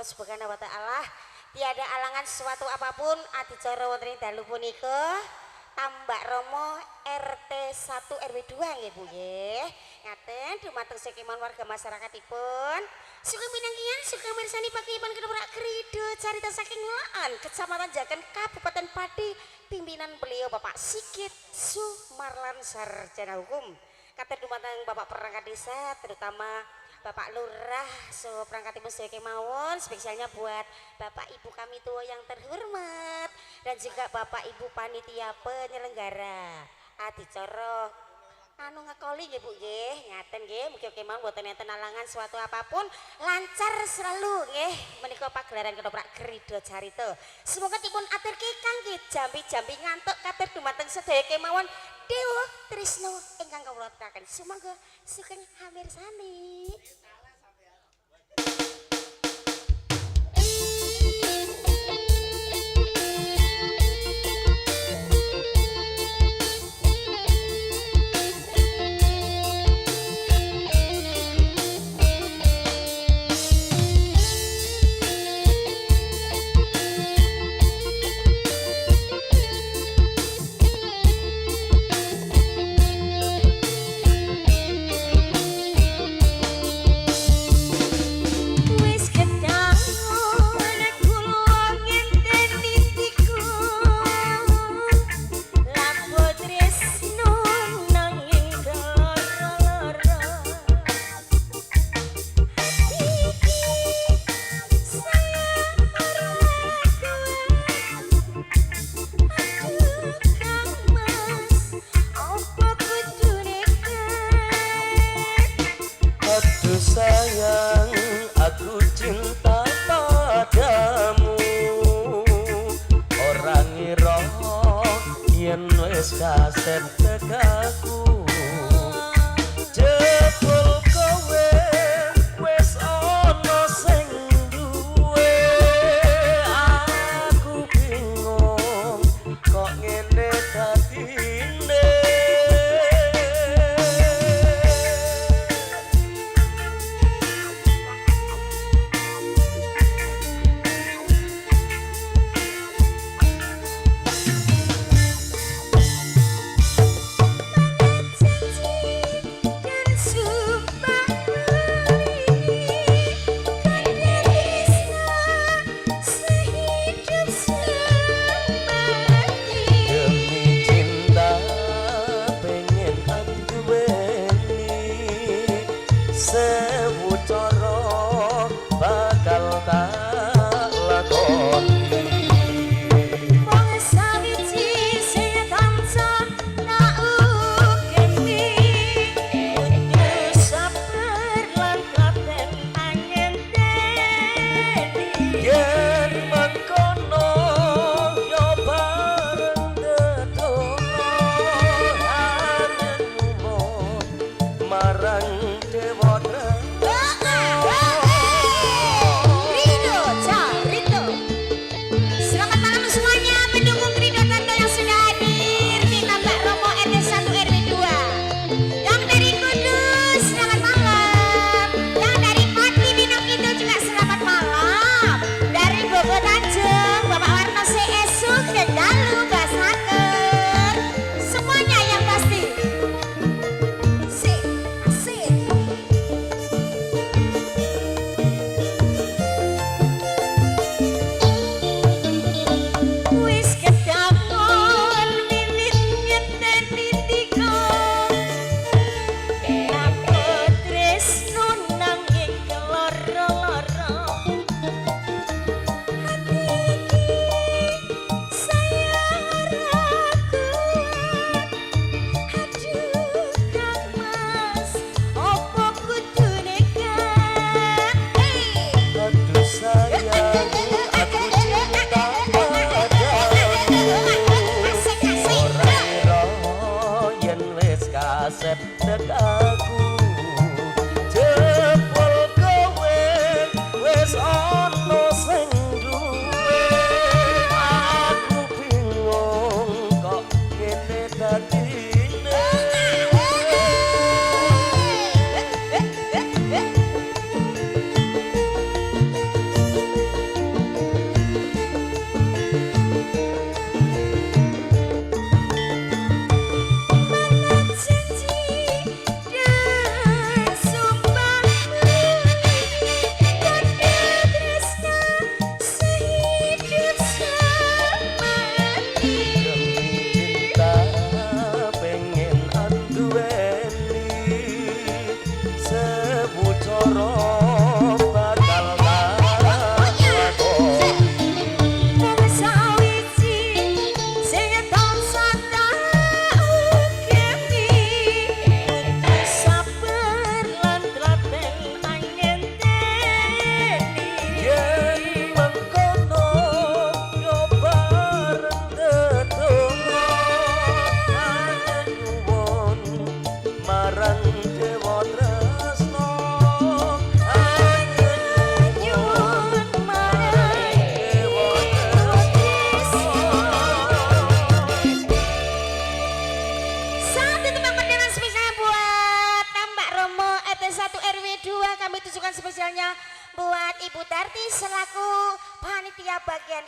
Subhanahu wa ta'ala tiada alangan suatu apapun adicara wonten dalu punika Tambak Romo RT 1 RW 2 nggih Bu nggih. Ngaten dumateng sekemawon warga masyarakatipun suka pinanggihan suka mirsani pagiyipun kedheprak Krido carita saking Laan Kecamatan Jaken Kabupaten Pati pimpinan beliau Bapak Sigit Sumarlan Sarjana Hukum. Katen dumateng Bapak perangkat desa terutama Bapak Lurah, so perangkatipun sedaya kemawon, spesialnya buat Bapak Ibu kami tua yang terhormat dan juga Bapak Ibu panitia penyelenggara adicara anu ngekoli nggih Bu nggih, ngaten nggih, mugi kemawon mboten enten alangan suatu apapun, lancar selalu nggih menika pagelaran ketoprak Krido Carita. Semoga dipun aturke kangge jambi-jambi ngantuk katur dumateng sedaya kemawon Dewa Trisno ingkang kawula aturaken. Sumangga sugeng hamirsani. Kaset tekaku jebul kowe wis ana sing duwe aku bingung kok ngene dadine Sumpah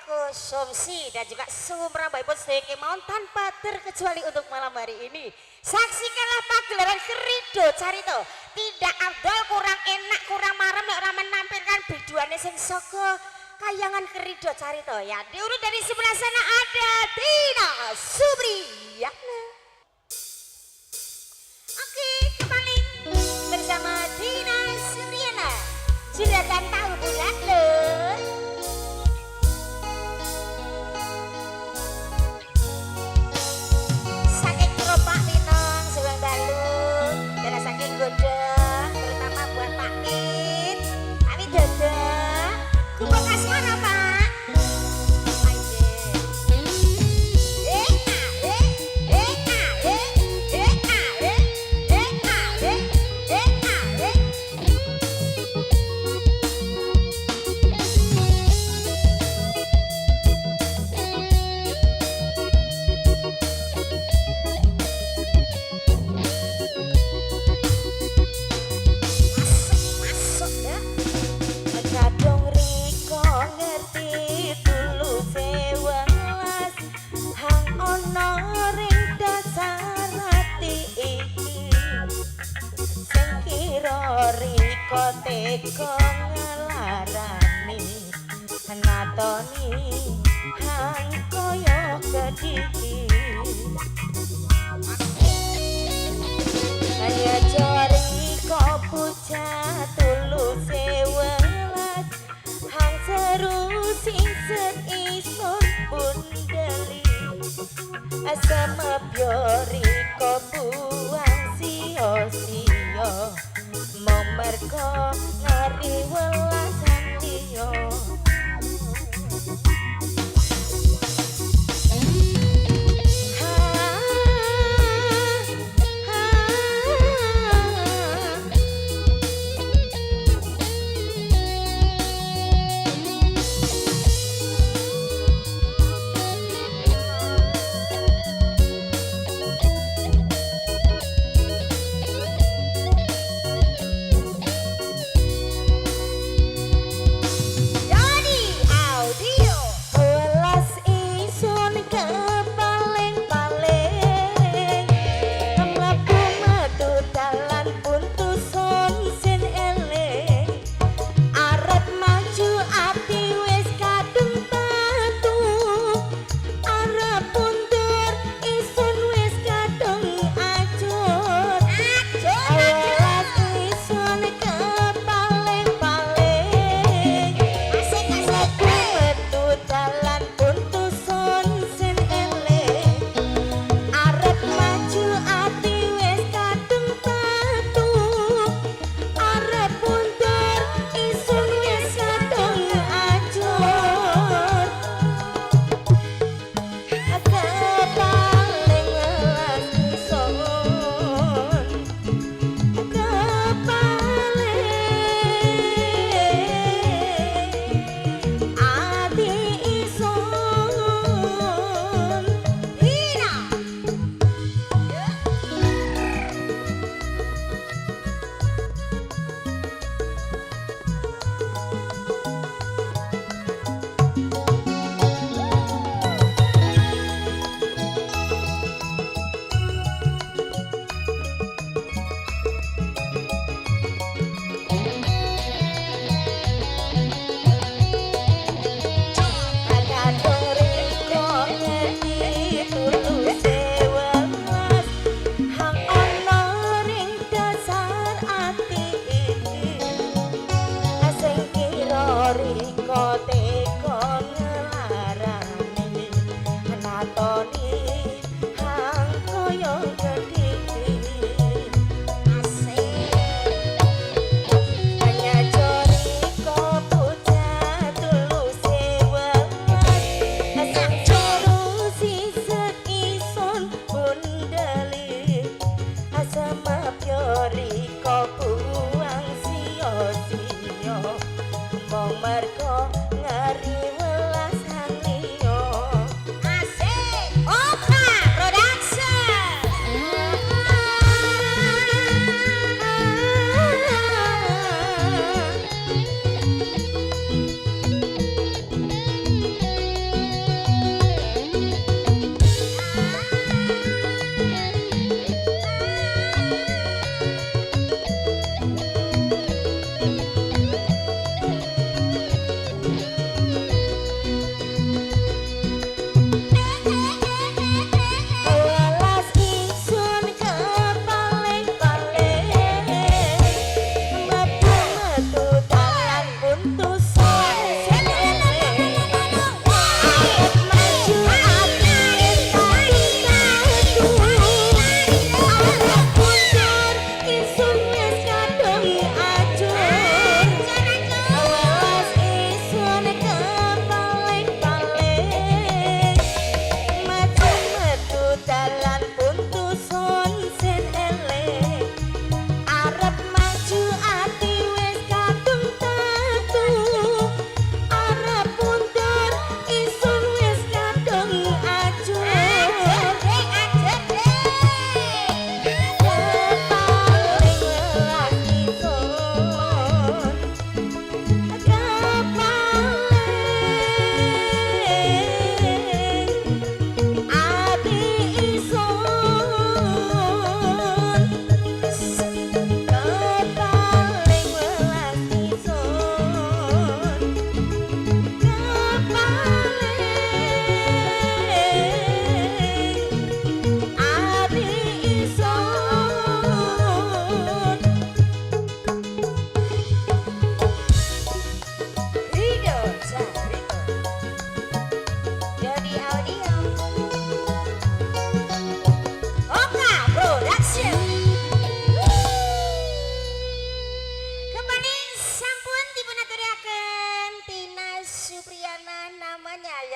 konsumsi dan juga sumber baikpun sedikit mohon tanpa terkecuali untuk malam hari ini. Saksikanlah pagelaran Kerido Carito. Tidak abdal, kurang enak, kurang marem nek ora menampilkan biduane sing saka kayangan Kerido Carito ya. Diurut dari sebelah sana ada Tina Subriyana. Oke, kembali bersama Tina Subriyana. Silakan tahu bulat loh. Saking keropak pinong sebang dalu dan saking godang terutama buat Pak Kit. Kami dadah. Kumpul kasmara Pak. Teko ngelarani natoni hang koyo kediki kaya jari kok pucat tulus welas hang seru sing isun bundeli asam biori kok buang sio-sio merko ngari welasan liyo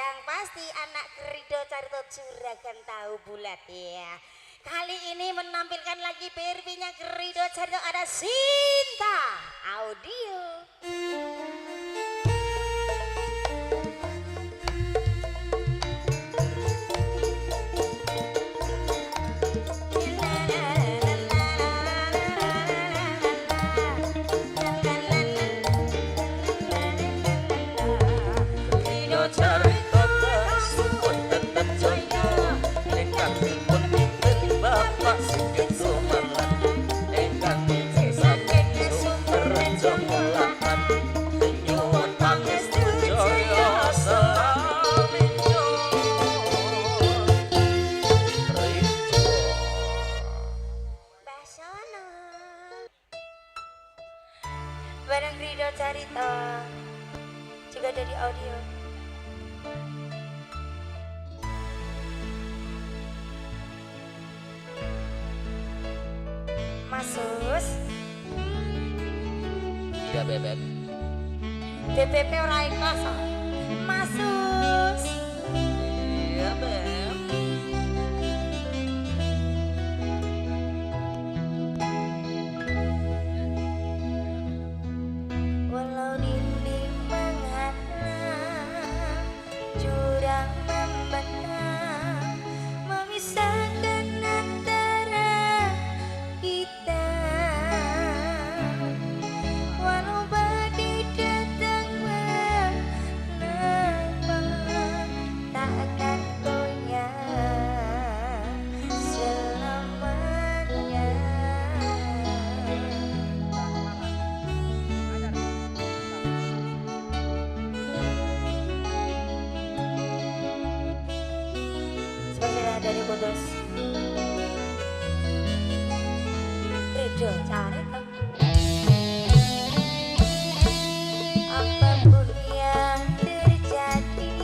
yang pasti anak Rido Carito Juragan Tahu Bulat ya. Kali ini menampilkan lagi PRV-nya Rido Carito, ada Sinta Audio. Bareng Rido Carito juga dari audio. Masus Iya bebek. BBP ora ikhlas. Masus Iya beb. walau dinding menghalang, jurang membentang, memisahkan antara kita. Walau badai datang menerpa, takkan goyah selamanya. Spesial dari Kudus Rido Carito. Apapun yang terjadi,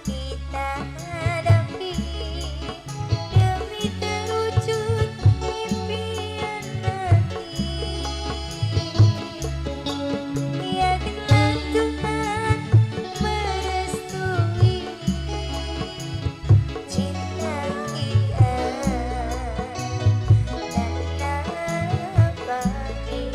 kita hadapi demi terwujud impian nanti. Yakinlah Tuhan merestui cinta kita dan abadi.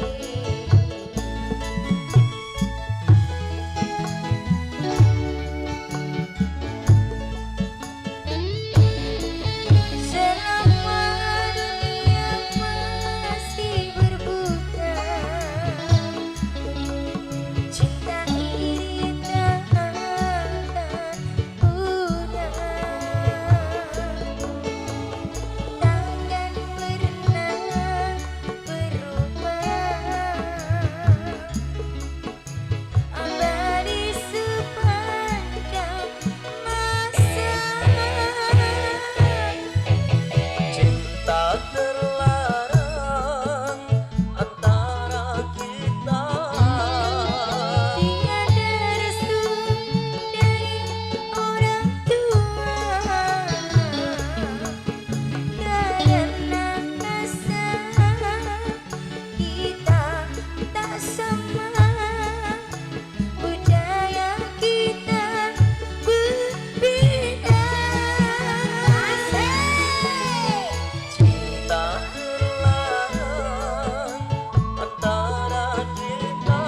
Selama dunia masih berputar, cinta ini tak akan pudar, takkan pernah berubah, abadi sepanjang masa. Cinta terlarang antara kita. Tiada restu dari orang tua, karena rasa kita tak sama, budaya kita berbeda. Cinta terlarang antara kita.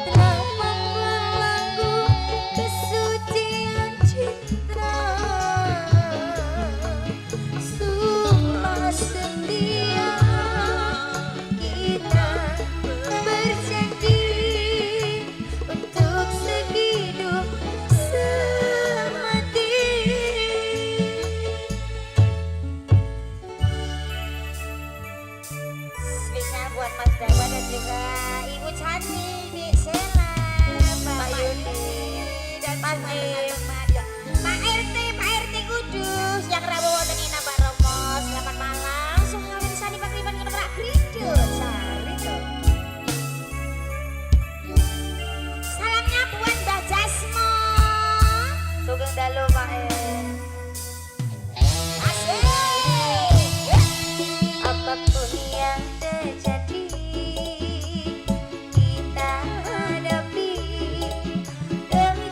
Telah membelenggu kesucian cinta, sumpah setia kita berjanji untuk sehidup semati. Spesial buat Mas Dawa dan juga Ibu Chani, Dik Sela, Mbak Yuni, dan Mas Im. Pak RT Kudus yang rawuh wonten ing Mbak Romo. Selamat malam. Sungguh sani pakliban kena Pak Rido Carito. Salamnya buat Mbak Jasmo. Sugeng dalu Pak Asik. Apapun yang terjadi, kita hadapi demi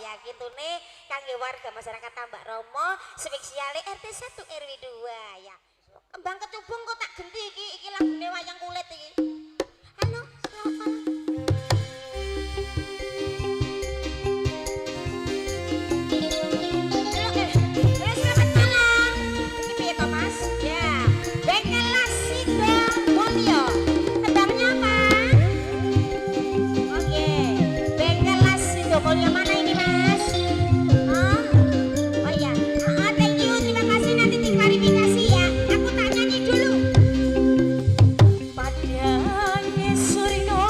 ya gitu nih kangge warga masyarakat Tambak Romo spesiale RT 1 RW 2 ya. Kembang kecubung kok tak genti iki lagune wayang kulit iki. Halo, selamat malam. Selamat malam. Ini piye to, Mas? Ya, bengkel Lasida Mulyo. Tebangnya apa? Oke, bengkel Lasida Mulyo mana ini, Mas? Oh, oh iya. Thank you, terima kasih nanti diklarifikasi ya. Aku tak nyanyi dulu. Padang surga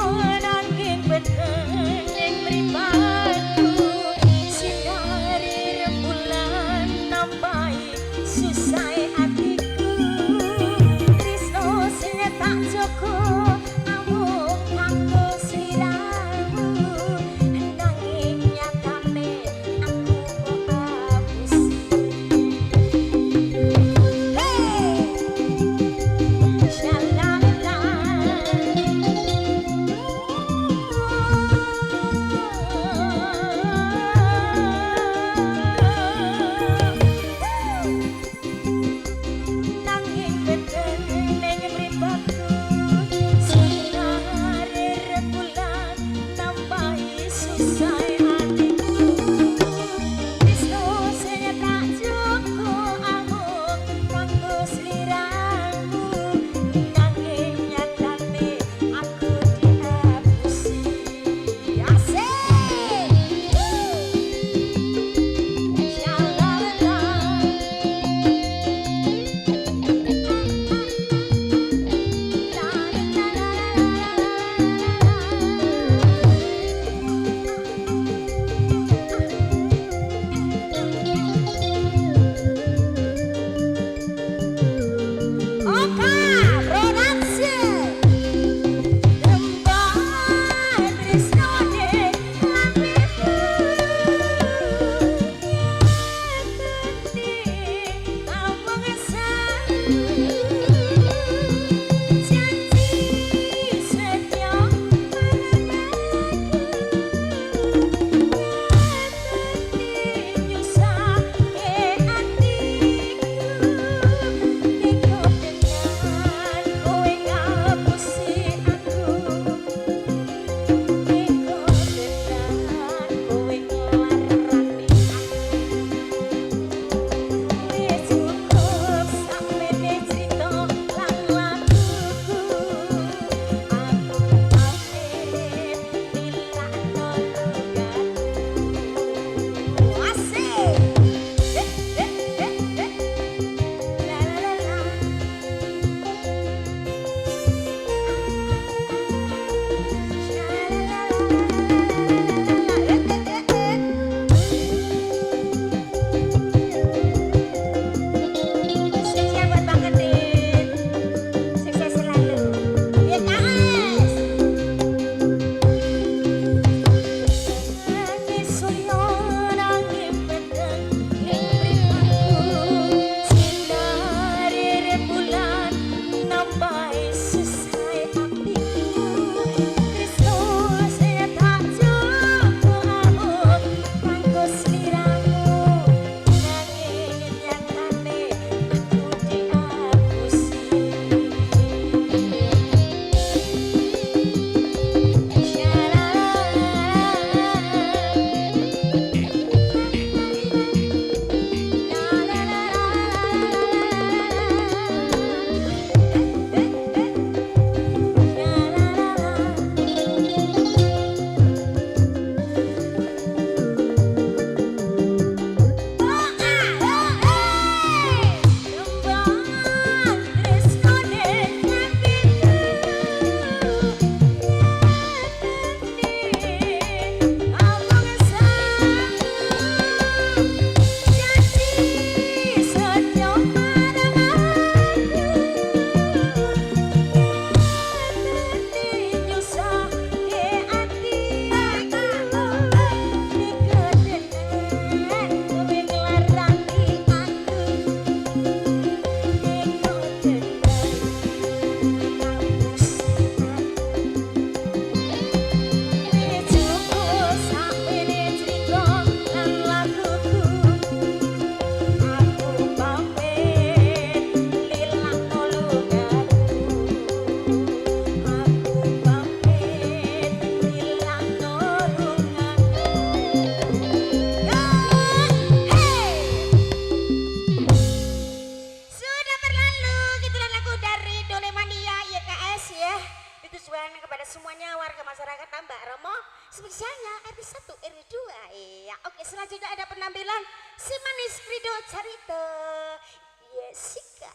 ya. Oke, selanjutnya ada penampilan si manis Rido Carito Yesika.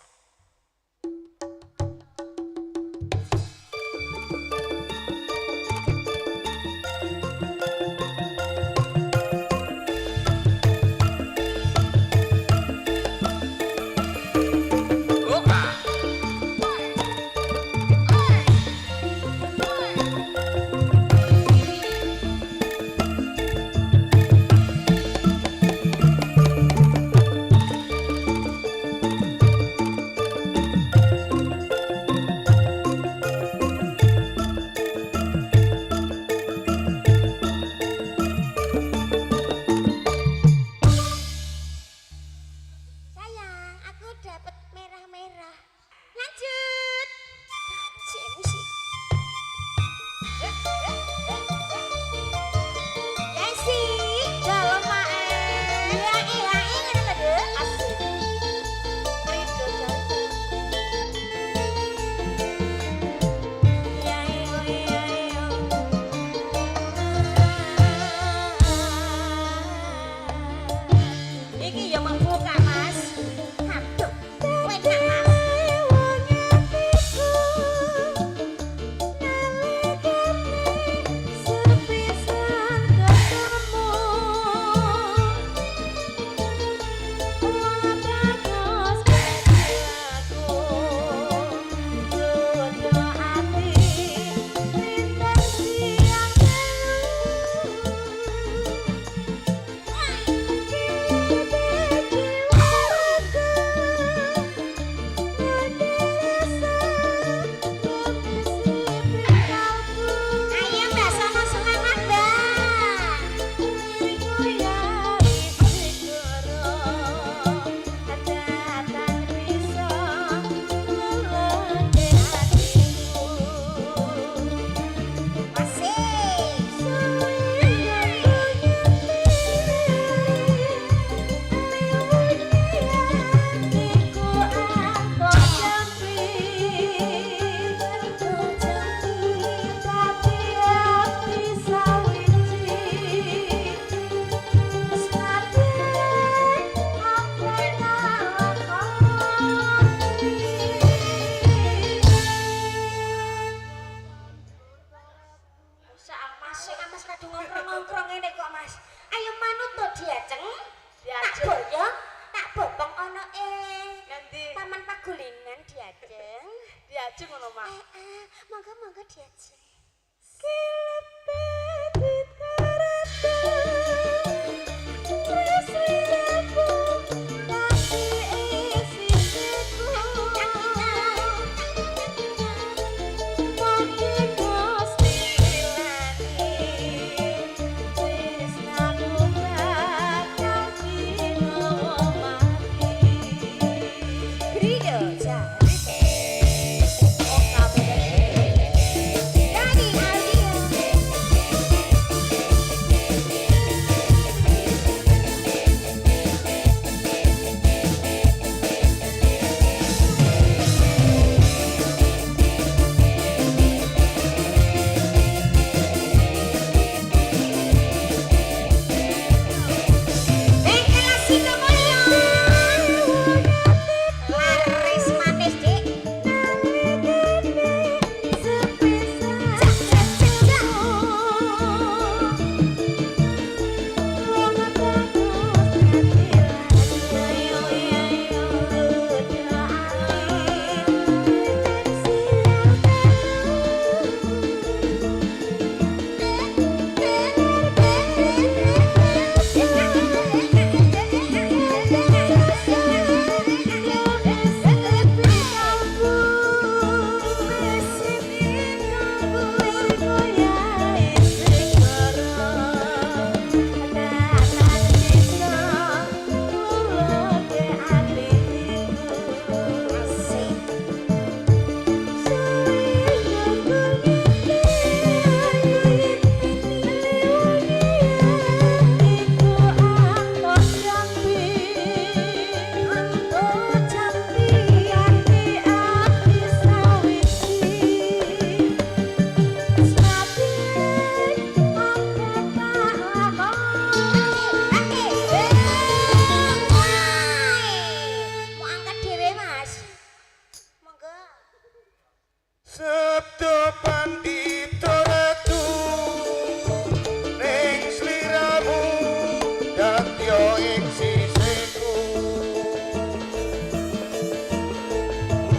ing sisiku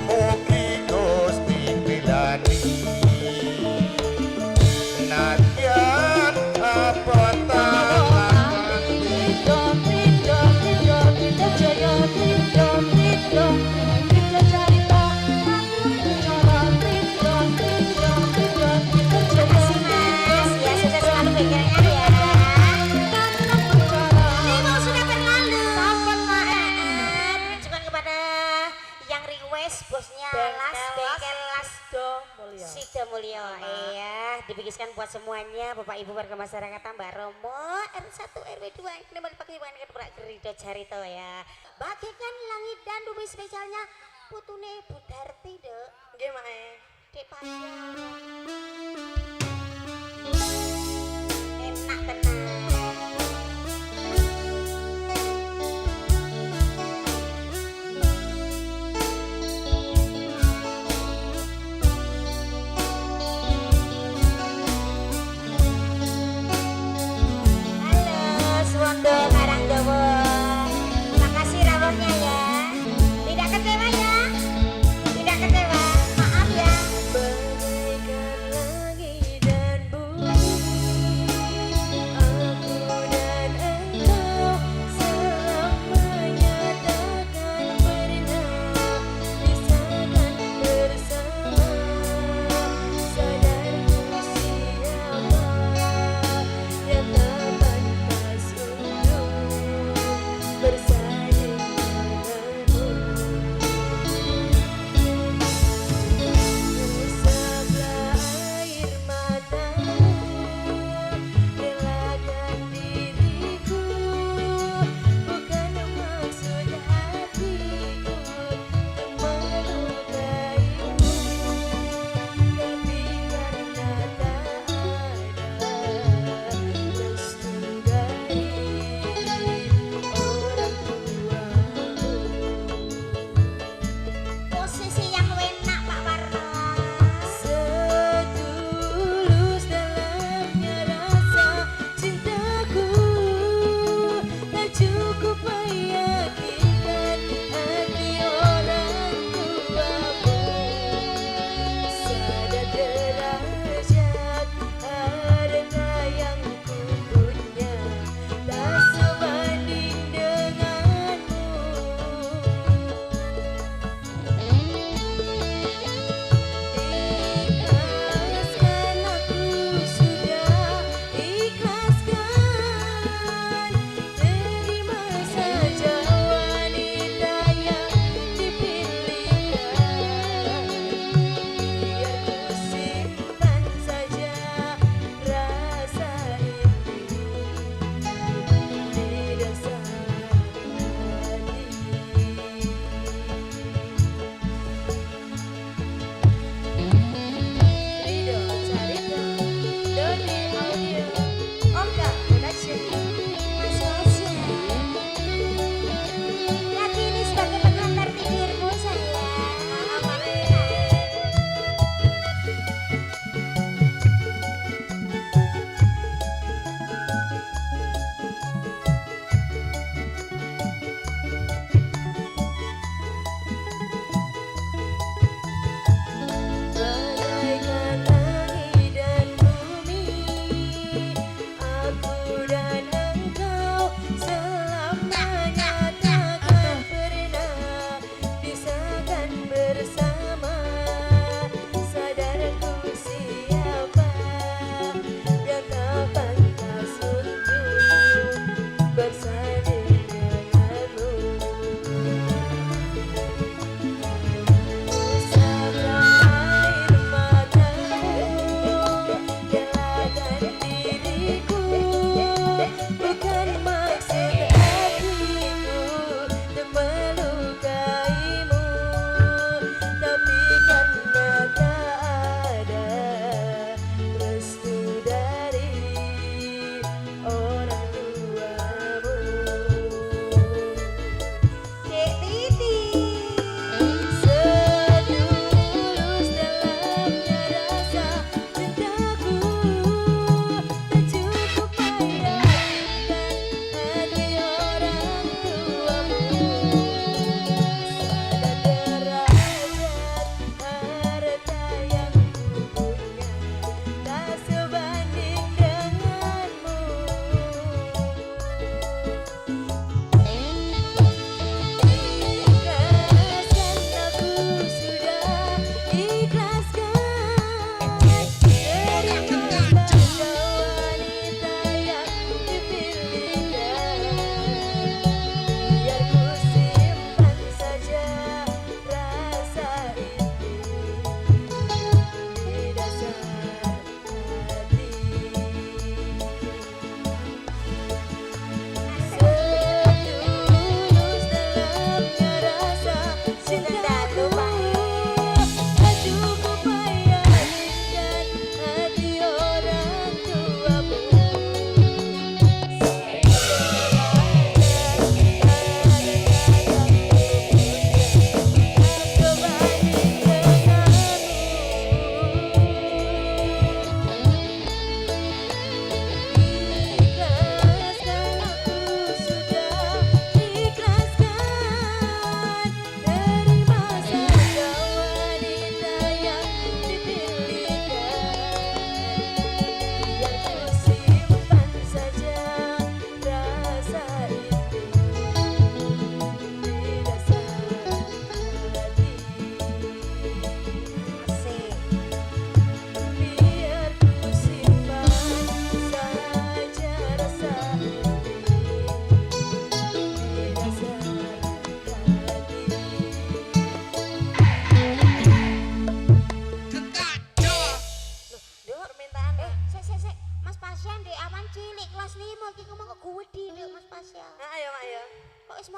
mugi Gusti pilani nadyan apa tangan Makasih Mas, ya sukses selalu pegangan ya. Ini sudah berlalu. Sampun maaf. Ditujukan kepada yang request bosnya Las Bengkel Las Sido Mulyo. Iya, dibikiskan buat semuanya Bapak Ibu warga masyarakat Tambak Romo R1 RW2 ini mau dipakai bahan keteprak Gerido Jarito ya. Bagikan langit dan bumi spesialnya putune Budarti dek. Nggih Mae. Dek Pasya. Enak tenang. Halo, Suwondo Karangdowo. Makasih rawonnya ya. Tidak kecewa ya. Tidak kecewa. Maaf ya. Bagaikan langit dan bumi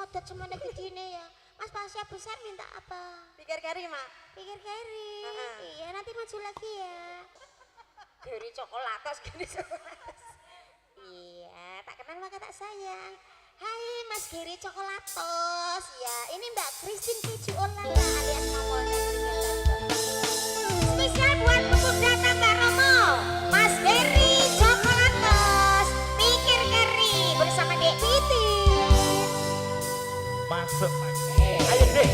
modot semuanya begini ya. Mas Pasya besar minta apa? Pikir kari, Mak. Pikir Gary. Heeh. Iya nanti maju lagi ya. Dari coklatos gini coklatos. Iya, tak kenal maka tak sayang. Hai Mas Giri Coklatos. Ya, ini Mbak Christine Keju Olala alias Mawolnya spesial buat pemuda tambah Romo. Mas Giri Coklatos. Pikir Giri bersama Dek Titin. Masuk. Ayo deh.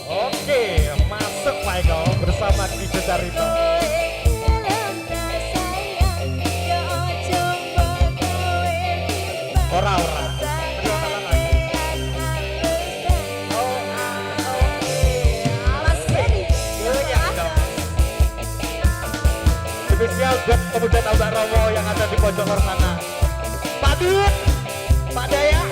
Oke, masuk Michael bersama Kijo Carito. Ora. Terima lagi. Goyang dong. Spesial buat pemuda Tambak Romo yang ada di pojok luar sana. Pak Dut, Pak Daya.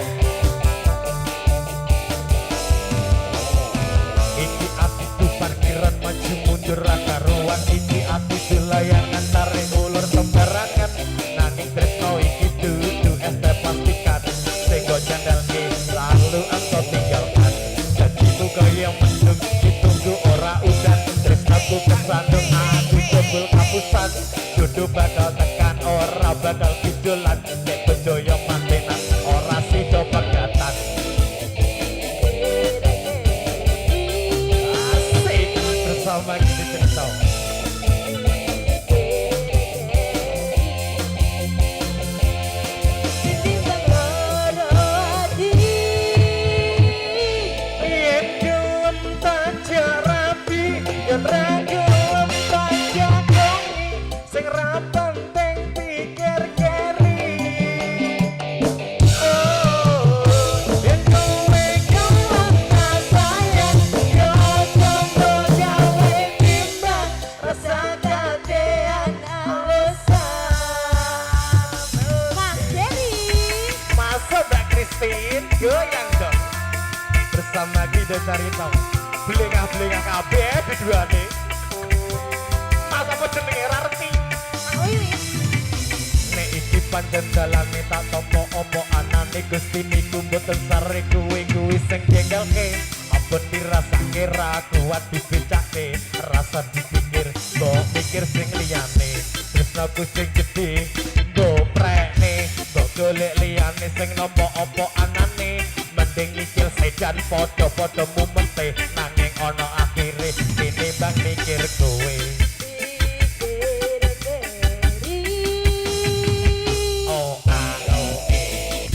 Iki ati tu parkiran maju mundur raka ruang. Iki ati tu layangan tarik ulur sembarangan. Nanging tresno iki dudu es teh plastikan. Senggo jandalke lalu engkau tinggalkan. Janjimu kaya mendung ditunggu ora udan. Tresnaku kesandung aku jebul kapusan. Jodoh bakal tekan ora bakal kidolan. Nek bejoyo mantenan ora sida pegatan. Asik bersama Gini Cerita. Yen gelem tajak rapi, yen ra gelem tajak kongi, sing ra penting pikir keri. Oh, yen kowe gelem sayang, yo coba gawe timbang, rasa kadean alasan. Mas Giri. Masuk Mbak Christine, goyang dong. Bersama Guido Carito, belengah-belengah kabeh biduane. Mas apa jenenge ra reti? Nek iki pancen dalane tak tampa apa anane Gusti niku mboten sare kuwi sing jengkelke. Ampun dirasake ra kuat dibecake, rasa dipikir mbok mikir sing liyane. Tresnaku sing gedhe mbok prekne, mbok golek liyane sing nampa apa anane. Mending mikir sedan padha-padha mumente, nanging ana akhire tinimbang mikir kowe. Oh ah oh eh.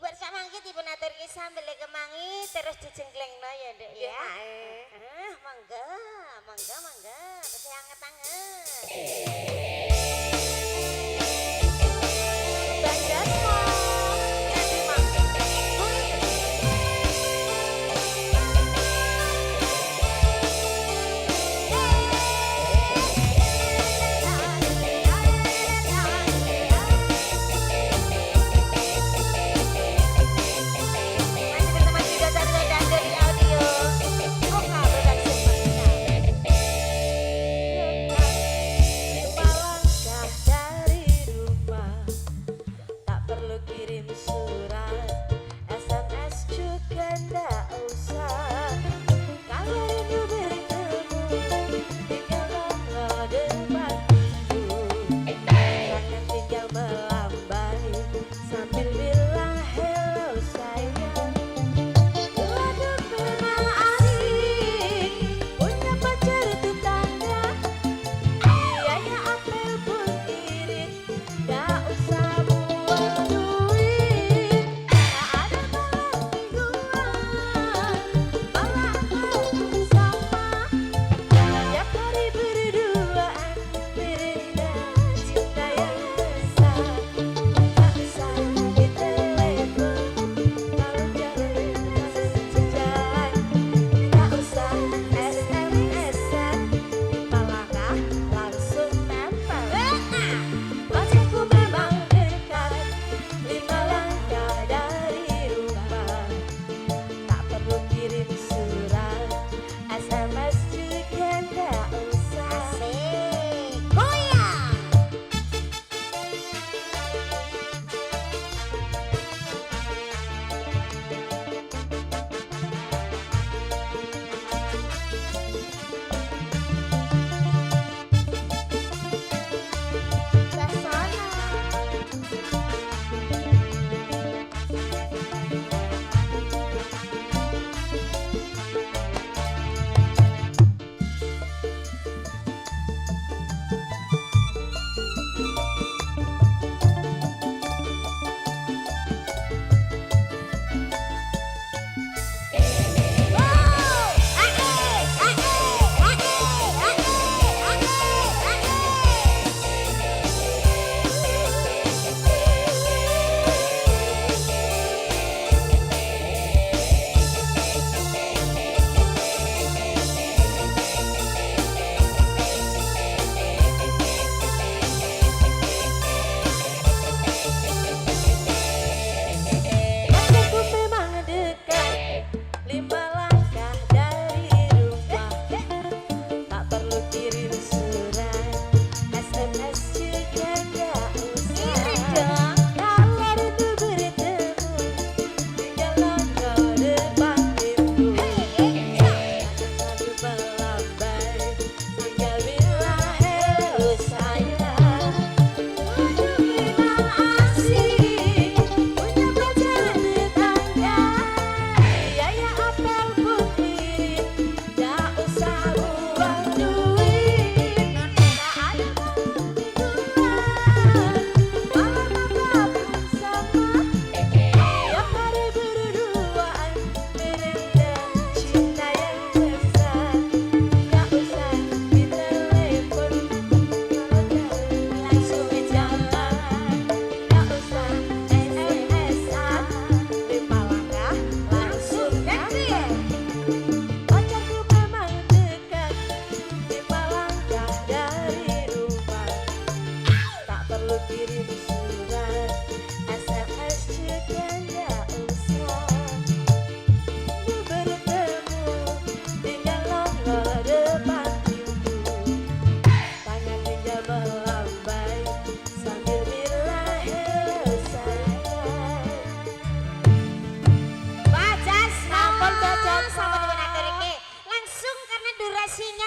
Bersama kita dipun aturke sambel kemangi terus dijengklengno ya Dek ya. Mangga, mangga. Terus anget-anget. Audio.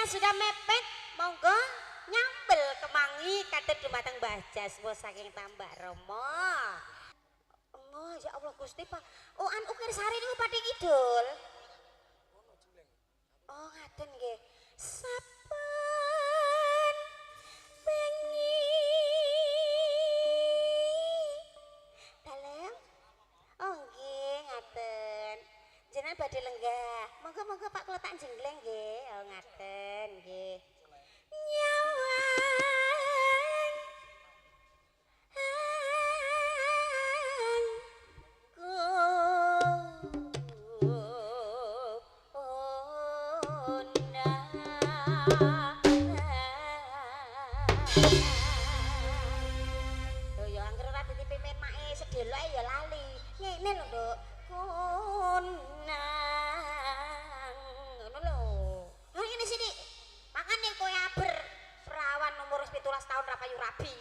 sudah mepet, monggo nyambel kemangi katut dumateng Mbah Jaswo saking Tambak Rama. Oh, ya Allah Gusti Pak. Oh, an ukir sari niku Patih Kidul. Oh, ngaten nggih. Saben bengi dalem. Oh, nggih, ngaten. Jenengan badhe lenggah. Monggo-monggo Pak kula tak jengleng nggih. Oh, ngaten nggih. Nyawang ya anggere ora ditipimin make sedeloke ya lali. Ngene lho, Nduk. Kunang. Ngono lho. Ha ngene sini. Makane kowe aber perawan umur 17 tahun ra payu rabi.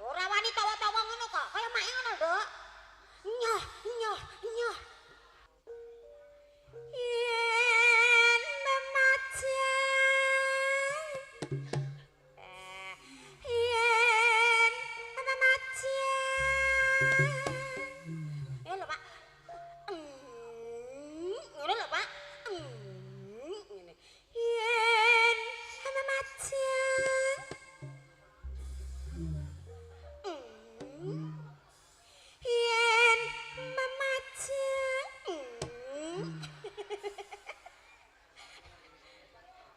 Ora wani tawa-tawa ngono kok. Kaya make ngono, Nduk. Nyoh, nyoh, nyoh. Yen memajang yen memajang lho Pak ngono lho Pak ngene yen memajang yen memajang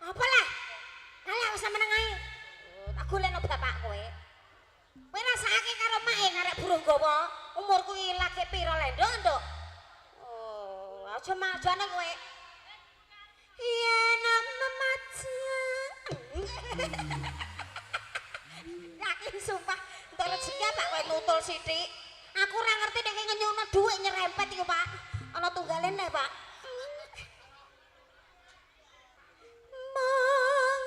apa lah kalah usah meneng ae tak golekno bapak kowe kowe rasake karo mae ngarep burung gawa umurku iki lagi pira le Nduk oh aja majane kowe yen memajang yakin sumpah entuk rezeki Pak kowe nutul sithik aku ora ngerti nek ngenyuno dhuwit nyerempet iku Pak ana tunggalen le Pak mong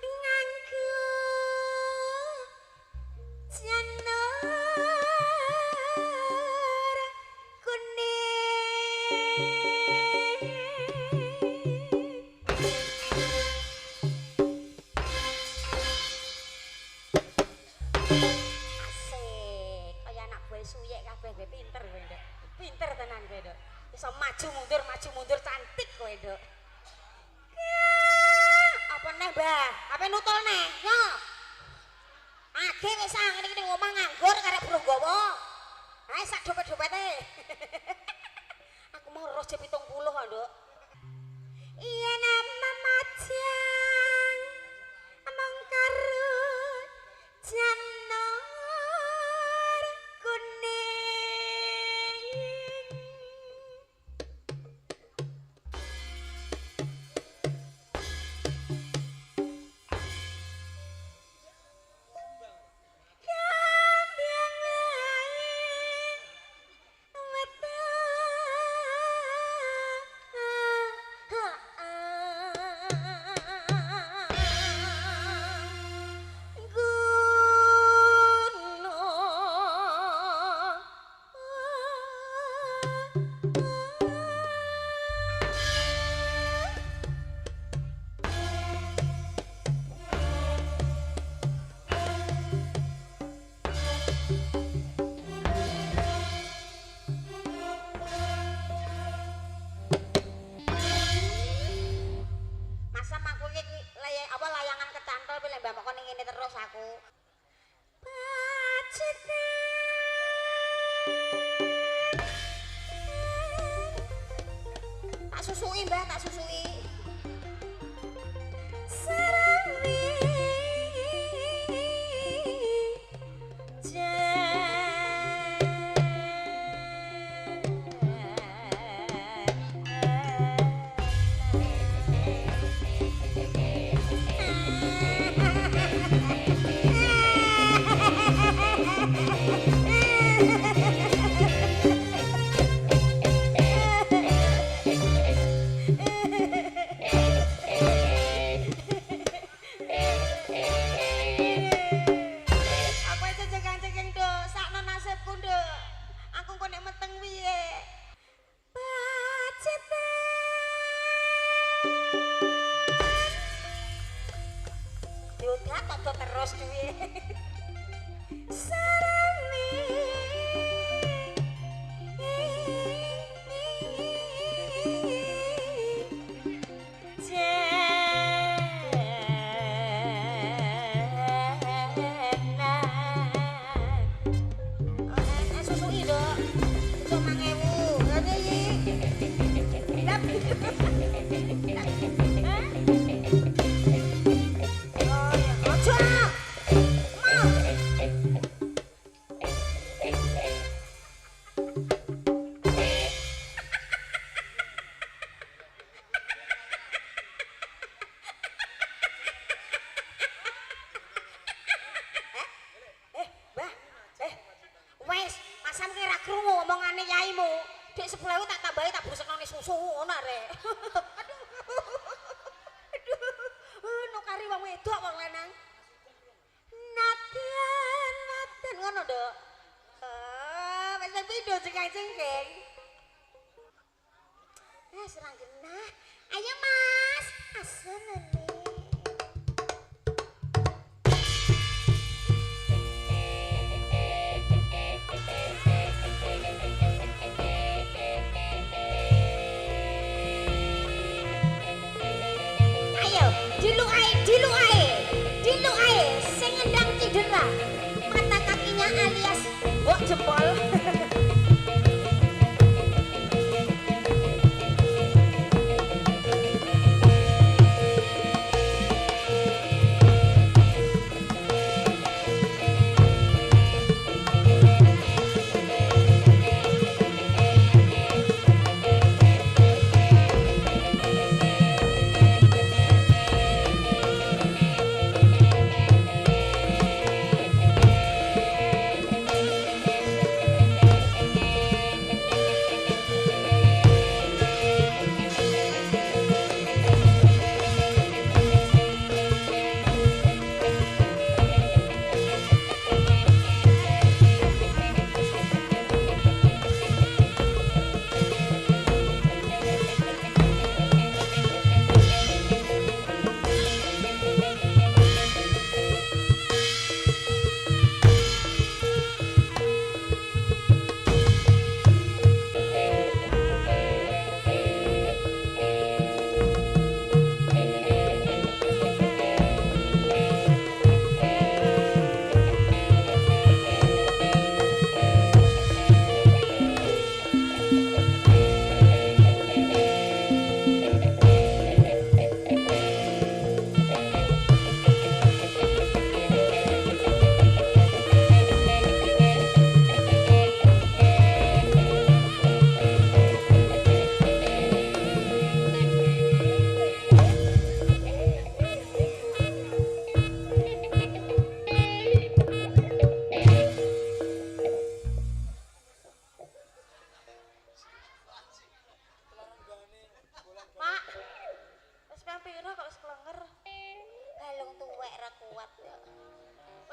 nganggo janur asik kaya anak buah suyek kabeh kowe pinter kowe Nduk pinter tenan kowe Nduk iso maju mundur cantik kowe Nduk apa neh Mbah apa nutul neh yo age wis ngene iki ngomong nganggur karek burung gawa ae sak dompet-dompete aku mau ros 70 kok Nduk iya nama majang among karo janur kuning kambyang lain foto terus duwe. Sarane. Susu iki, Dok. Susu 5.000. Ngene iki. Lap. Wes, masam ki ra krungu omongane yaimu. Dik sebelah tak tambahi tak brusekno susu ngono arek. Aduh. No kari wong wedok wong lanang. Naten ngono, Dok. Wes pindho cengkeng-cengkeng. Serang genah. Ayo, Mas. Asenene. Diluk ae, sing ngendang cedera. Mata kakinya alias mbok jempol.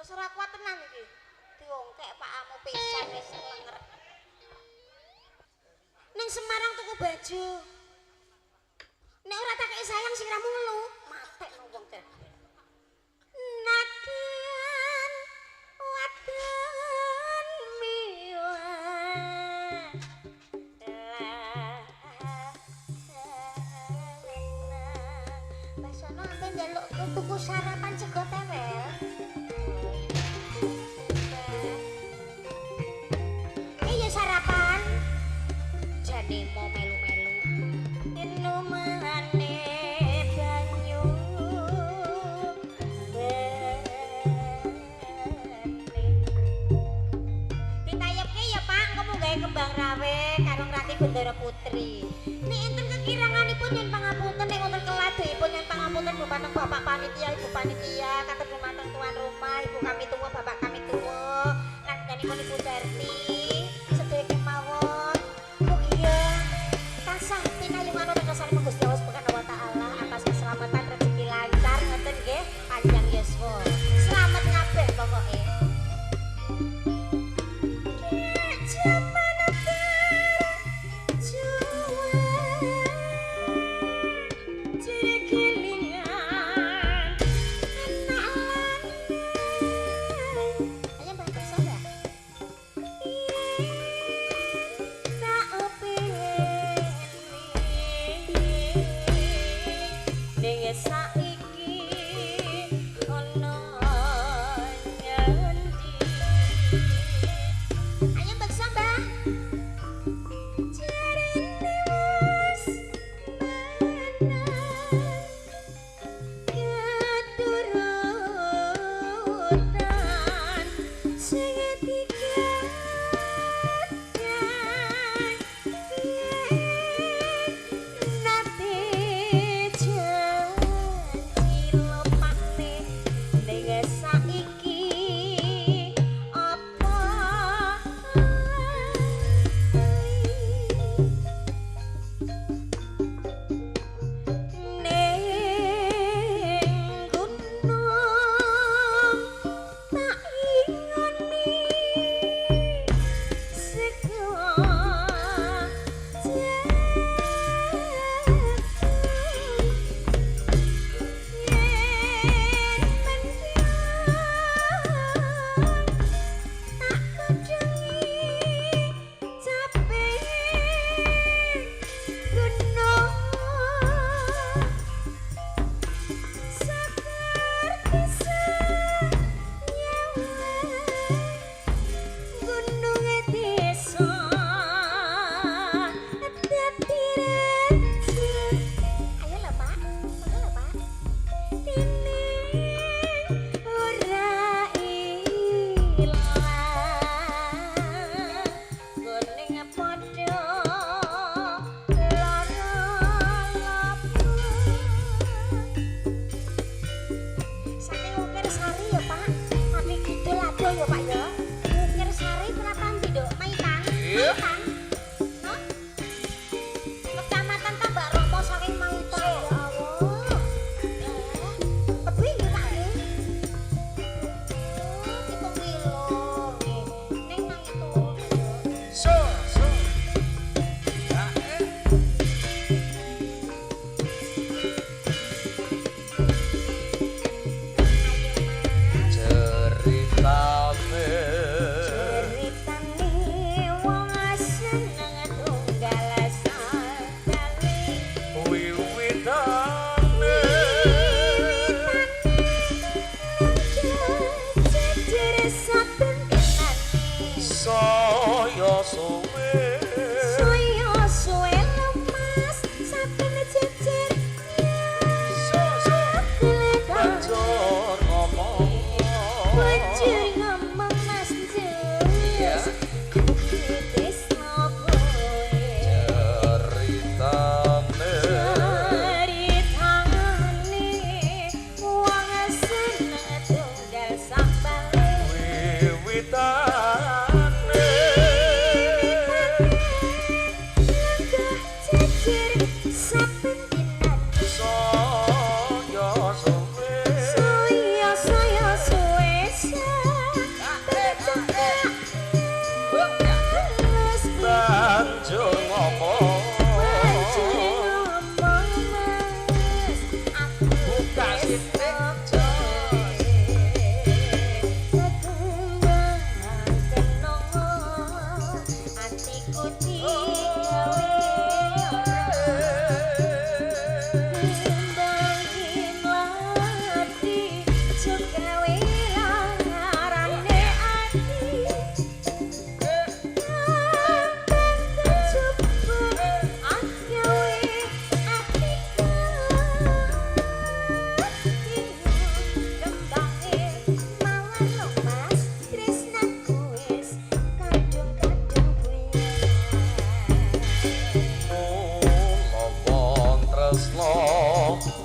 Wis ora kuat tenan iki. Diongkek pakmu pisan wis lenger. Ning Semarang tuku baju. Nek ora tak kei sayang sing ra mulu, matek no wong teh. Nakian wadon miwah. Basono ampe njaluk tuku sarapan sego tewel. Sarapan jane mau melu-melu inumane banyu ditayepke ya Pak ngomong gawe kembang rawe karo Rati Bendara Putri nek enten kekiranganipun yen pangapunten nek wonten keladheipun yen pangapunten dumateng Bapak panitia Ibu panitia katur dumateng tuan rumah Ibu kami tuwa Bapak kami tuwa lan danipun Ibu Darti Gusti Allah Subhanahu wa taala atas keselamatan rezeki lancar ngoten nggih panjang yuswa. Selamat kabeh pokoke. Lawang tresno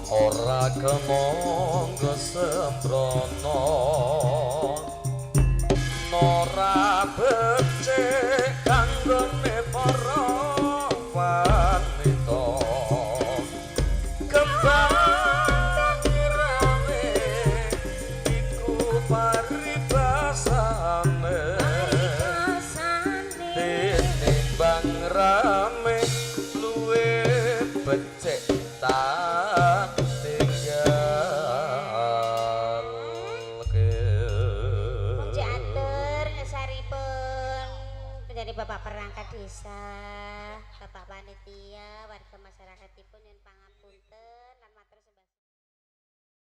ora kemangga sembrono nora becik kanggone para wanita kembang rame iku paribasane tinimbang rame luwe becik tak tinggalke. Muji atur ngesaripun menjadi Bapak Perangkat Desa, Bapak Panitia, warga masyarakatipun yang pangapunten.